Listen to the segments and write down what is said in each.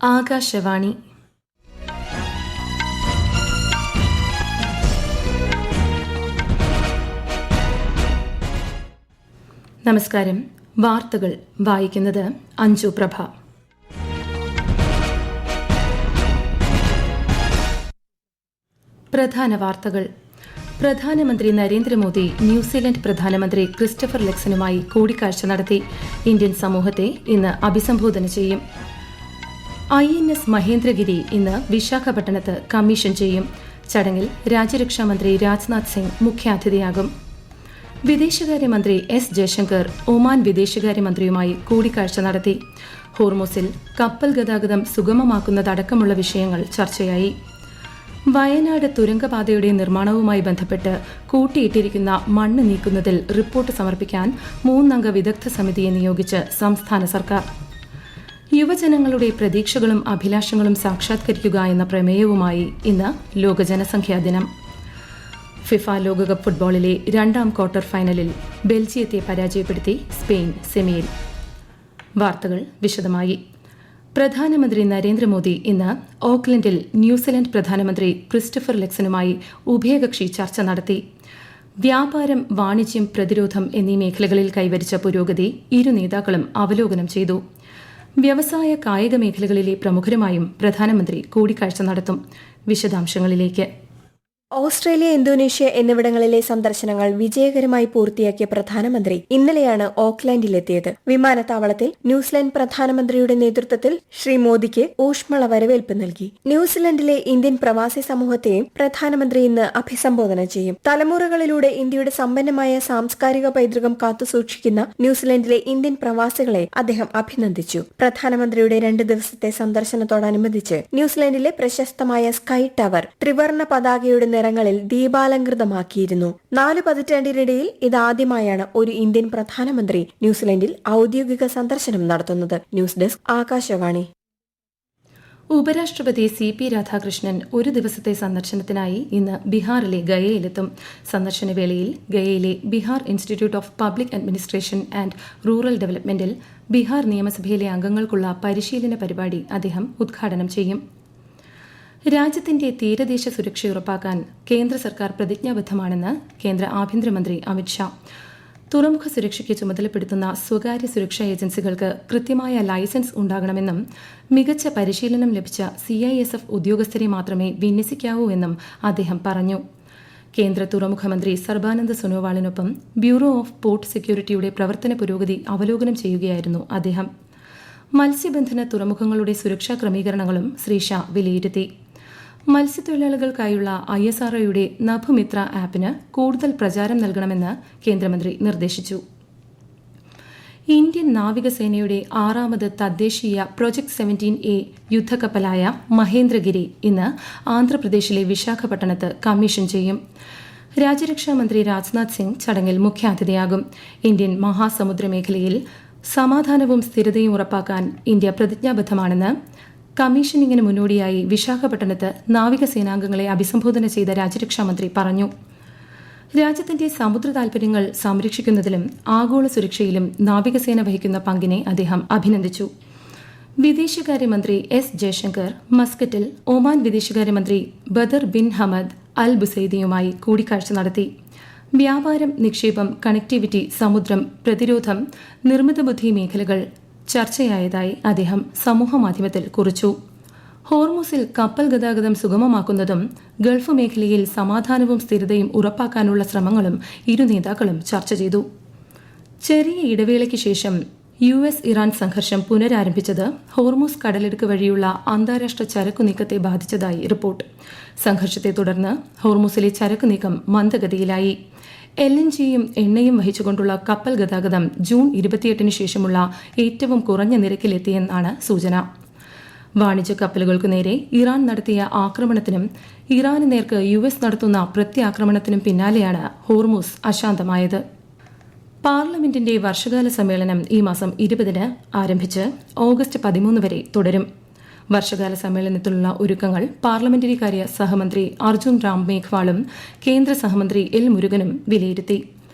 ആകാശവാണി. നമസ്കാരം. വാർത്തകൾ വായിക്കുന്നത് അഞ്ജു പ്രഭ. പ്രധാന വാർത്തകൾ. പ്രധാനമന്ത്രി നരേന്ദ്രമോദി ന്യൂസിലൻഡ് പ്രധാനമന്ത്രി ക്രിസ്റ്റഫർ ലെക്സനുമായി കൂടിക്കാഴ്ച നടത്തി. ഇന്ത്യൻ സമൂഹത്തെ ഇന്ന് അഭിസംബോധന ചെയ്യും. INS മഹേന്ദ്രഗിരി ഇന്ന് വിശാഖപട്ടണത്ത് കമ്മീഷൻ ചെയ്യും. ചടങ്ങിൽ രാജ്യരക്ഷാമന്ത്രി രാജ്നാഥ് സിംഗ് മുഖ്യാതിഥിയാകും. വിദേശകാര്യമന്ത്രി S ജയശങ്കർ ഒമാൻ വിദേശകാര്യമന്ത്രിയുമായി കൂടിക്കാഴ്ച നടത്തി. ഹോർമൂസിൽ കപ്പൽ ഗതാഗതം സുഗമമാക്കുന്നതടക്കമുള്ള വിഷയങ്ങൾ ചർച്ചയായി. വയനാട് തുരങ്കപാതയുടെ നിർമ്മാണവുമായി ബന്ധപ്പെട്ട് കൂട്ടിയിട്ടിരിക്കുന്ന മണ്ണ് നീക്കുന്നതിൽ റിപ്പോർട്ട് സമർപ്പിക്കാൻ 3-അംഗ വിദഗ്ധ സമിതിയെ നിയോഗിച്ച് സംസ്ഥാന സർക്കാർ. യുവജനങ്ങളുടെ പ്രതീക്ഷകളും അഭിലാഷങ്ങളും സാക്ഷാത്കരിക്കുക എന്ന പ്രമേയവുമായി ഇന്ന് ലോക ജനസംഖ്യാ ദിനം. ഫിഫ ലോകകപ്പ് ഫുട്ബോളിലെ 2-ാം ക്വാർട്ടർ ഫൈനലിൽ ബെൽജിയത്തെ പരാജയപ്പെടുത്തി സ്പെയിൻ സെമിയിൽ. വാർത്തകൾ വിശദമായി. പ്രധാനമന്ത്രി നരേന്ദ്രമോദി ഇന്ന് ഓക്ലൻഡിൽ ന്യൂസിലൻഡ് പ്രധാനമന്ത്രി ക്രിസ്റ്റഫർ ലെക്സനുമായി ഉഭയകക്ഷി ചർച്ച നടത്തി. വ്യാപാരം, വാണിജ്യം, പ്രതിരോധം എന്നീ മേഖലകളിൽ കൈവരിച്ച പുരോഗതി ഇരു നേതാക്കളും അവലോകനം ചെയ്തു. വ്യവസായ, കായിക മേഖലകളിലെ പ്രമുഖരുമായും പ്രധാനമന്ത്രി കൂടിക്കാഴ്ച നടത്തും. വിശദാംശങ്ങളിലേക്ക്. ഓസ്ട്രേലിയ, ഇന്തോനേഷ്യ എന്നിവിടങ്ങളിലെ സന്ദർശനങ്ങൾ വിജയകരമായി പൂർത്തിയാക്കിയ പ്രധാനമന്ത്രി ഇന്നലെയാണ് ഓക്ലാൻഡിലെത്തിയത്. വിമാനത്താവളത്തിൽ ന്യൂസിലൻഡ് പ്രധാനമന്ത്രിയുടെ നേതൃത്വത്തിൽ ശ്രീ മോദിക്ക് ഊഷ്മള വരവേൽപ്പ് നൽകി. ന്യൂസിലൻഡിലെ ഇന്ത്യൻ പ്രവാസി സമൂഹത്തെയും പ്രധാനമന്ത്രി ഇന്ന് അഭിസംബോധന ചെയ്യും. തലമുറകളിലൂടെ ഇന്ത്യയുടെ സമ്പന്നമായ സാംസ്കാരിക പൈതൃകം കാത്തുസൂക്ഷിക്കുന്ന ന്യൂസിലൻഡിലെ ഇന്ത്യൻ പ്രവാസികളെ അദ്ദേഹം അഭിനന്ദിച്ചു. പ്രധാനമന്ത്രിയുടെ 2 ദിവസത്തെ സന്ദർശനത്തോടനുബന്ധിച്ച് ന്യൂസിലൻഡിലെ പ്രശസ്തമായ സ്കൈ ടവർ ത്രിവർണ പതാകയുടെ നിറങ്ങളിൽ ദീപാലങ്കൃതമാക്കിയിരുന്നു. 4 പതിറ്റാണ്ടിനിടയിൽ ഇതാദ്യമായാണ് ഒരു ഇന്ത്യൻ പ്രധാനമന്ത്രി ന്യൂസിലൻഡിൽ ഔദ്യോഗിക സന്ദർശനം നടത്തുന്നത്. News desk, Akashvani. ഉപരാഷ്ട്രപതി CP രാധാകൃഷ്ണൻ ഒരു ദിവസത്തെ സന്ദർശനത്തിനായി ഇന്ന് ബീഹാറിലെ ഗയയിലെത്തും. സന്ദർശനവേളയിൽ ഗയയിലെ Bihar institute of public administration and rural ഡെവലപ്മെന്റിൽ ബീഹാർ നിയമസഭയിലെ അംഗങ്ങൾക്കുള്ള പരിശീലന പരിപാടി അദ്ദേഹം ഉദ്ഘാടനം ചെയ്യും. രാജ്യത്തിന്റെ തീരദേശ സുരക്ഷ ഉറപ്പാക്കാൻ കേന്ദ്ര സർക്കാർ പ്രതിജ്ഞാബദ്ധമാണെന്ന് കേന്ദ്ര ആഭ്യന്തരമന്ത്രി അമിത്ഷാ. തുറമുഖ സുരക്ഷയ്ക്ക് ചുമതലപ്പെടുത്തുന്ന സ്വകാര്യ സുരക്ഷാ ഏജൻസികൾക്ക് കൃത്യമായ ലൈസൻസ് ഉണ്ടാകണമെന്നും മികച്ച പരിശീലനം ലഭിച്ച CISF ഉദ്യോഗസ്ഥരെ മാത്രമേ വിന്യസിക്കാവൂ എന്നും അദ്ദേഹം പറഞ്ഞു. കേന്ദ്ര തുറമുഖ മന്ത്രി സർബാനന്ദ് സോനോവാളിനൊപ്പം ബ്യൂറോ ഓഫ് പോർട്ട് സെക്യൂരിറ്റിയുടെ പ്രവർത്തന പുരോഗതി അവലോകനം ചെയ്യുകയായിരുന്നു അദ്ദേഹം. മത്സ്യബന്ധന തുറമുഖങ്ങളുടെ സുരക്ഷാ ക്രമീകരണങ്ങളും ശ്രീ ഷാ വിലയിരുത്തി. മത്സ്യത്തൊഴിലാളികൾക്കായുള്ള ISROയുടെ നഭുമിത്ര ആപ്പിന് കൂടുതൽ പ്രചാരം നൽകണമെന്ന് കേന്ദ്രമന്ത്രി നിർദ്ദേശിച്ചു. ഇന്ത്യൻ നാവികസേനയുടെ 6ാമത് തദ്ദേശീയ പ്രൊജക്ട് 17A യുദ്ധക്കപ്പലായ മഹേന്ദ്രഗിരി ഇന്ന് ആന്ധ്രാപ്രദേശിലെ വിശാഖപട്ടണത്ത് കമ്മീഷൻ ചെയ്യും. രാജ്യരക്ഷാമന്ത്രി രാജ്നാഥ് സിംഗ് ചടങ്ങിൽ മുഖ്യാതിഥിയാകും. ഇന്ത്യൻ മഹാസമുദ്ര മേഖലയിൽ സമാധാനവും സ്ഥിരതയും ഉറപ്പാക്കാൻ ഇന്ത്യ പ്രതിജ്ഞാബദ്ധമാണെന്ന് കമ്മീഷനിങ്ങിന് മുന്നോടിയായി വിശാഖപട്ടണത്ത് നാവികസേനാംഗങ്ങളെ അഭിസംബോധന ചെയ്ത രാജ്യരക്ഷാമന്ത്രി പറഞ്ഞു. രാജ്യത്തിന്റെ സമുദ്ര താൽപര്യങ്ങൾ സംരക്ഷിക്കുന്നതിലും ആഗോള സുരക്ഷയിലും നാവികസേന വഹിക്കുന്ന പങ്കിനെ അദ്ദേഹം അഭിനന്ദിച്ചു. വിദേശകാര്യമന്ത്രി S ജയശങ്കർ മസ്കറ്റിൽ ഒമാൻ വിദേശകാര്യമന്ത്രി ബദർ ബിൻ ഹമദ് അൽ ബുസൈദിയുമായി കൂടിക്കാഴ്ച നടത്തി. വ്യാപാരം, നിക്ഷേപം, കണക്ടിവിറ്റി, സമുദ്രം, പ്രതിരോധം, നിർമ്മിത ബുദ്ധി മേഖലകൾ ചർച്ചയായതായി അദ്ദേഹം സമൂഹമാധ്യമത്തിൽ കുറിച്ചു. ഹോർമൂസിൽ കപ്പൽ ഗതാഗതം സുഗമമാക്കുന്നതും ഗൾഫ് മേഖലയിൽ സമാധാനവും സ്ഥിരതയും ഉറപ്പാക്കാനുള്ള ശ്രമങ്ങളും ഇരു നേതാക്കളും ചർച്ച ചെയ്തു. ചെറിയ ഇടവേളയ്ക്ക് ശേഷം US ഇറാൻ സംഘർഷം പുനരാരംഭിച്ചത് ഹോർമൂസ് കടലിടുക്ക് വഴിയുള്ള അന്താരാഷ്ട്ര ചരക്കു നീക്കത്തെ ബാധിച്ചതായി റിപ്പോർട്ട്. സംഘർഷത്തെ തുടർന്ന് ഹോർമൂസിലെ ചരക്കു നീക്കം മന്ദഗതിയിലായി. LNGയും എണ്ണയും വഹിച്ചുകൊണ്ടുള്ള കപ്പൽ ഗതാഗതം ജൂൺ 28 ശേഷമുള്ള ഏറ്റവും കുറഞ്ഞ നിരക്കിലെത്തിയെന്നാണ് സൂചന. വാണിജ്യ കപ്പലുകൾക്കു നേരെ ഇറാൻ നടത്തിയ ആക്രമണത്തിനും ഇറാന് നേർക്ക് US നടത്തുന്ന പ്രത്യാക്രമണത്തിനും പിന്നാലെയാണ് ഹോർമൂസ് അശാന്തമായത്. പാർലമെന്റിന്റെ വർഷകാല സമ്മേളനം ഈ മാസം 20 ആരംഭിച്ച് ഓഗസ്റ്റ് 13 വരെ തുടരും. വർഷകാല സമ്മേളനത്തിലുള്ള ഒരുക്കങ്ങൾ പാർലമെന്ററി കാര്യ സഹമന്ത്രി അർജുൻ റാം മേഘ്വാളും കേന്ദ്ര സഹമന്ത്രി L മുരുകനും വിലയിരുത്തി.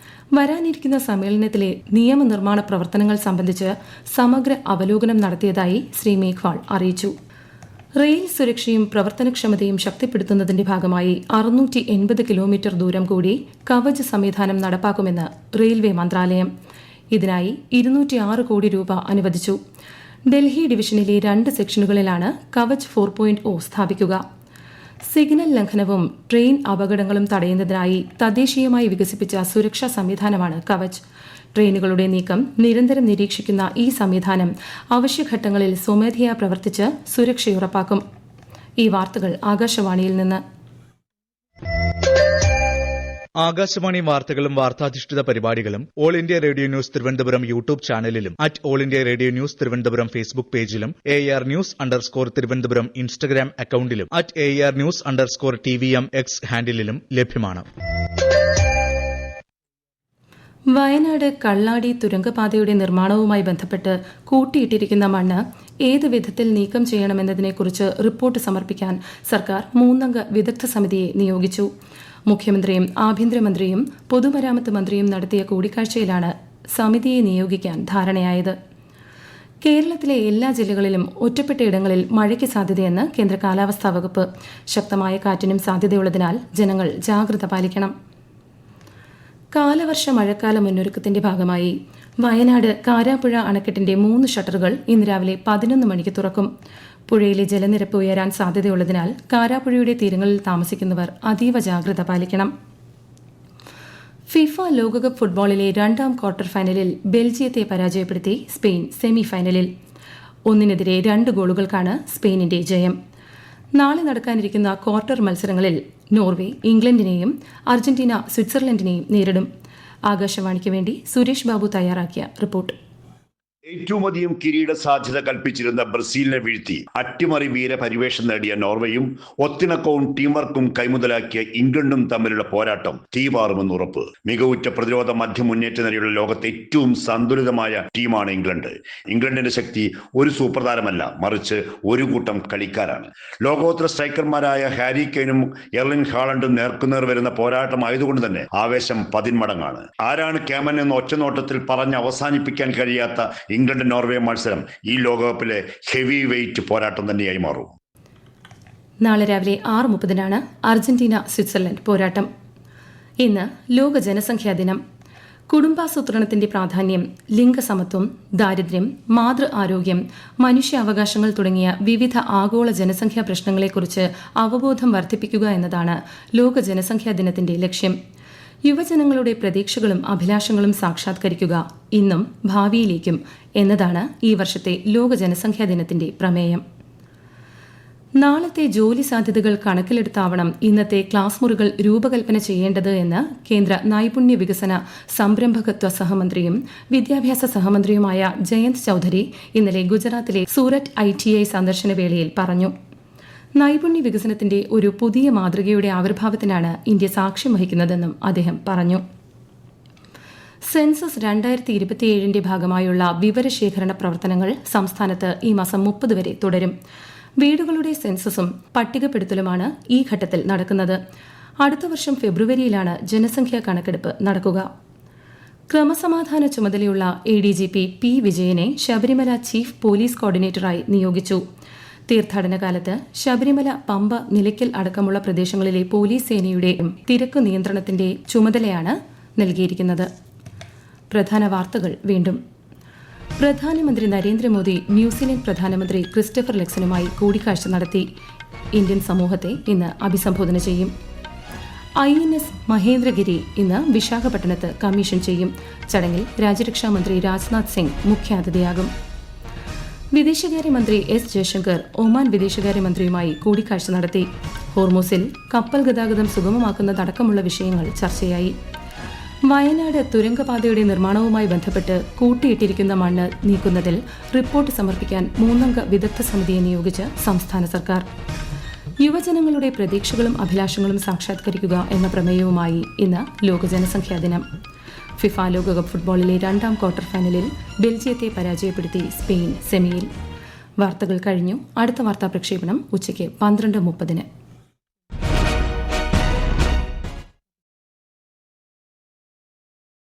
വരാനിരിക്കുന്ന സമ്മേളനത്തിലെ നിയമനിർമ്മാണ പ്രവർത്തനങ്ങൾ സംബന്ധിച്ച് സമഗ്ര അവലോകനം നടത്തിയതായി ശ്രീ മേഘ്വാൾ അറിയിച്ചു. റെയിൽ സുരക്ഷയും പ്രവർത്തനക്ഷമതയും ശക്തിപ്പെടുത്തുന്നതിന്റെ ഭാഗമായി 680 കിലോമീറ്റർ ദൂരം കൂടി കവച് സംവിധാനം നടപ്പാക്കുമെന്ന് റെയിൽവേ മന്ത്രാലയം. ഇതിനായി 206 കോടി രൂപ അനുവദിച്ചു. ഡൽഹി ഡിവിഷനിലെ 2 സെക്ഷനുകളിലാണ് കവച് 4.0 സ്ഥാപിക്കുക. സിഗ്നൽ ലംഘനവും ട്രെയിൻ അപകടങ്ങളും തടയുന്നതിനായി തദ്ദേശീയമായി വികസിപ്പിച്ച സുരക്ഷാ സംവിധാനമാണ് കവച്. ട്രെയിനുകളുടെ നീക്കം നിരന്തരം നിരീക്ഷിക്കുന്ന ഈ സംവിധാനം അവശ്യഘട്ടങ്ങളിൽ സ്വമേധയാ പ്രവർത്തിച്ച് സുരക്ഷയുറപ്പാക്കും. ഈ വാർത്തകൾ ആകാശവാണിയിൽ നിന്ന്. ആകാശവാണി വാർത്തകളും വാർത്താധിഷ്ഠിത പരിപാടികളും all India radio news Thiruvananthapuram YouTube ചാനലിലും all India radio news Thiruvananthapuram Facebook പേജിലും AR News_ തിരുവനന്തപുരം ഇൻസ്റ്റഗ്രാം അക്കൌണ്ടിലും AR News_TVM X ഹാൻഡിലും ലഭ്യമാണ്. വയനാട് കള്ളാടി തുരങ്കപാതയുടെ നിർമ്മാണവുമായി ബന്ധപ്പെട്ട് കൂട്ടിയിട്ടിരിക്കുന്ന മണ്ണ് ഏത് വിധത്തിൽ നീക്കം ചെയ്യണമെന്നതിനെക്കുറിച്ച് റിപ്പോർട്ട് സമർപ്പിക്കാൻ സർക്കാർ 3-അംഗ വിദഗ്ധ സമിതിയെ നിയോഗിച്ചു. മുഖ്യമന്ത്രിയും ആഭ്യന്തരമന്ത്രിയും പൊതുമരാമത്ത് മന്ത്രിയും നടത്തിയ കൂടിക്കാഴ്ചയിലാണ് സമിതിയെ നിയോഗിക്കാൻ ധാരണയായത്. കേരളത്തിലെ എല്ലാ ജില്ലകളിലും ഒറ്റപ്പെട്ടയിടങ്ങളിൽ മഴയ്ക്ക് സാധ്യതയെന്ന് കേന്ദ്ര കാലാവസ്ഥാ വകുപ്പ്. ശക്തമായ കാറ്റിനും സാധ്യതയുള്ളതിനാൽ ജനങ്ങൾ ജാഗ്രത പാലിക്കണം. കാലവർഷ മഴക്കാല മുന്നൊരുക്കത്തിന്റെ ഭാഗമായി വയനാട് കാരാപ്പുഴ അണക്കെട്ടിന്റെ 3 ഷട്ടറുകൾ ഇന്ന് രാവിലെ 11 മണിക്ക് തുറക്കും. പുഴയിലെ ജലനിരപ്പ് ഉയരാൻ സാധ്യതയുള്ളതിനാൽ കാരാപ്പുഴയുടെ തീരങ്ങളിൽ താമസിക്കുന്നവർ അതീവ ജാഗ്രത പാലിക്കണം. ഫിഫ ലോകകപ്പ് ഫുട്ബോളിലെ 2-ാം ക്വാർട്ടർ ഫൈനലിൽ ബെൽജിയത്തെ പരാജയപ്പെടുത്തി സ്പെയിൻ സെമിഫൈനലിൽ. 1-2 ഗോളുകൾക്കാണ് സ്പെയിനിന്റെ ജയം. നാളെ നടക്കാനിരിക്കുന്ന ക്വാർട്ടർ മത്സരങ്ങളിൽ നോർവേ ഇംഗ്ലണ്ടിനെയും അർജന്റീന സ്വിറ്റ്സർലൻഡിനെയും നേരിടും. ആകാശവാണിക്ക് വേണ്ടി സുരേഷ് ബാബു തയ്യാറാക്കിയ റിപ്പോർട്ട്. ഏറ്റവും അധികം കിരീട സാധ്യത കൽപ്പിച്ചിരുന്ന ബ്രസീലിനെ വീഴ്ത്തി അട്ടിമറി വീരപരിവേഷം നേടിയ നോർവേയും ഒത്തിണക്കവും ടീം വർക്കും കൈമുതലാക്കിയ ഇംഗ്ലണ്ടും തമ്മിലുള്ള പോരാട്ടം തീപാറുമെന്ന് ഉറപ്പ്. മികവുറ്റ പ്രതിരോധ മധ്യ മുന്നേറ്റ നിരയുള്ള ലോകത്തെ ഏറ്റവും സന്തുലിതമായ ടീമാണ് ഇംഗ്ലണ്ട്. ഇംഗ്ലണ്ടിന്റെ ശക്തി ഒരു സൂപ്പർ താരമല്ല, മറിച്ച് ഒരു കൂട്ടം കളിക്കാരാണ്. ലോകോത്തര സ്ട്രൈക്കർമാരായ ഹാരി കെയ്നും എർലിംഗ് ഹാലണ്ടും നേർക്കുനേർ വരുന്ന പോരാട്ടമായതുകൊണ്ട് തന്നെ ആവേശം 10 മടങ്ങാണ്. ആരാണ് ക്യാമൻ എന്ന് ഒറ്റനോട്ടത്തിൽ പറഞ്ഞ് അവസാനിപ്പിക്കാൻ കഴിയാത്ത ഇംഗ്ലണ്ട് നോർവേ മത്സരം ഈ ലോകകപ്പിലെ ഹെവി വെയിറ്റ് പോരാട്ടം തന്നെയായി മാറും. നാളെ രാവിലെ 6:30 അർജന്റീന സ്വിറ്റ്സർലൻഡ് പോരാട്ടം. ഇന്ന് ലോക ജനസംഖ്യാ ദിനം. കുടുംബാസൂത്രണത്തിന്റെ പ്രാധാന്യം, ലിംഗസമത്വം, ദാരിദ്ര്യം, മാതൃ ആരോഗ്യം, മനുഷ്യാവകാശങ്ങൾ തുടങ്ങിയ വിവിധ ആഗോള ജനസംഖ്യാ പ്രശ്നങ്ങളെക്കുറിച്ച് അവബോധം വർദ്ധിപ്പിക്കുക എന്നതാണ് ലോക ജനസംഖ്യാ ദിനത്തിന്റെ ലക്ഷ്യം. യുവജനങ്ങളുടെ പ്രതീക്ഷകളും അഭിലാഷങ്ങളും സാക്ഷാത്കരിക്കുക ഇന്നും ഭാവിയിലേക്കും എന്നതാണ് ഈ വർഷത്തെ ലോക ജനസംഖ്യാ ദിനത്തിന്റെ പ്രമേയം. നാളത്തെ ജോലി സാധ്യതകൾ കണക്കിലെടുത്താവണം ഇന്നത്തെ ക്ലാസ് മുറികൾ രൂപകൽപ്പന ചെയ്യേണ്ടത് എന്ന് കേന്ദ്ര നൈപുണ്യ വികസന സംരംഭകത്വ സഹമന്ത്രിയും വിദ്യാഭ്യാസ സഹമന്ത്രിയുമായ ജയന്ത് ചൌധരി ഇന്നലെ ഗുജറാത്തിലെ സൂററ്റ് ITI സന്ദർശന വേളയിൽ പറഞ്ഞു. നൈപുണ്യ വികസനത്തിന്റെ ഒരു പുതിയ മാതൃകയുടെ ആവിർഭാവത്തിനാണ് ഇന്ത്യ സാക്ഷ്യം വഹിക്കുന്നതെന്നും അദ്ദേഹം പറഞ്ഞു. സെൻസസ് 2027ന്റെ ഭാഗമായുള്ള വിവരശേഖരണ പ്രവർത്തനങ്ങൾ സംസ്ഥാനത്ത് ഈ മാസം 30 വരെ തുടരും. വീടുകളുടെ സെൻസസും പട്ടികപ്പെടുത്തലുമാണ് ഈ ഘട്ടത്തിൽ നടക്കുന്നത്. അടുത്ത വർഷം ഫെബ്രുവരിയിലാണ് ജനസംഖ്യാ കണക്കെടുപ്പ് നടക്കുക. ക്രമസമാധാന ചുമതലയുള്ള ADGP P. വിജയനെ ശബരിമല ചീഫ് പോലീസ് കോർഡിനേറ്ററായി നിയോഗിച്ചു. തീർത്ഥാടന കാലത്ത് ശബരിമല, പമ്പ, നിലയ്ക്കൽ അടക്കമുള്ള പ്രദേശങ്ങളിലെ പോലീസ് സേനയുടെ തിരക്ക് നിയന്ത്രണത്തിന്റെ ചുമതലയാണ് നൽകിയിരിക്കുന്നത്. പ്രധാന വാർത്തകൾ വീണ്ടും. പ്രധാനമന്ത്രി നരേന്ദ്രമോദി ന്യൂസിലൻഡ് പ്രധാനമന്ത്രി ക്രിസ്റ്റഫർ ലക്സനുമായി കൂടിക്കാഴ്ച നടത്തി. ഇന്ത്യൻ സമൂഹത്തെ ഇന്ന് അഭിസംബോധന ചെയ്യും. INS മഹേന്ദ്രഗിരി ഇന്ന് വിശാഖപട്ടണത്ത് കമ്മീഷൻ ചെയ്യും. ചടങ്ങിൽ രാജ്യരക്ഷാമന്ത്രി രാജ്നാഥ് സിംഗ് മുഖ്യാതിഥിയാകും. വിദേശകാര്യമന്ത്രി S. ജയശങ്കർ ഒമാൻ വിദേശകാര്യമന്ത്രിയുമായി കൂടിക്കാഴ്ച നടത്തി. ഹോർമൂസിൽ കപ്പൽ ഗതാഗതം സുഗമമാക്കുന്നതടക്കമുള്ള വിഷയങ്ങൾ ചർച്ചയായി. വയനാട് തുരങ്കപാതയുടെ നിർമ്മാണവുമായി ബന്ധപ്പെട്ട് കൂട്ടിയിട്ടിരിക്കുന്ന മണ്ണ് നീക്കുന്നതിൽ റിപ്പോർട്ട് സമർപ്പിക്കാൻ 3-അംഗ വിദഗ്ധ സമിതിയെ നിയോഗിച്ച് സംസ്ഥാന സർക്കാർ. യുവജനങ്ങളുടെ പ്രതീക്ഷകളും അഭിലാഷങ്ങളും സാക്ഷാത്കരിക്കുക എന്ന പ്രമേയവുമായി ഇന്ന് ലോക ജനസംഖ്യാ ദിനം. ഫിഫ ലോകകപ്പ് ഫുട്ബോളിലെ 2-ാം ക്വാർട്ടർ ഫൈനലിൽ ബെൽജിയത്തെ പരാജയപ്പെടുത്തി സ്പെയിൻ സെമിയിൽ. വാർത്തകൾ കഴിഞ്ഞു. അടുത്ത വാർത്താ പ്രക്ഷേപണം ഉച്ചയ്ക്ക് 12:30.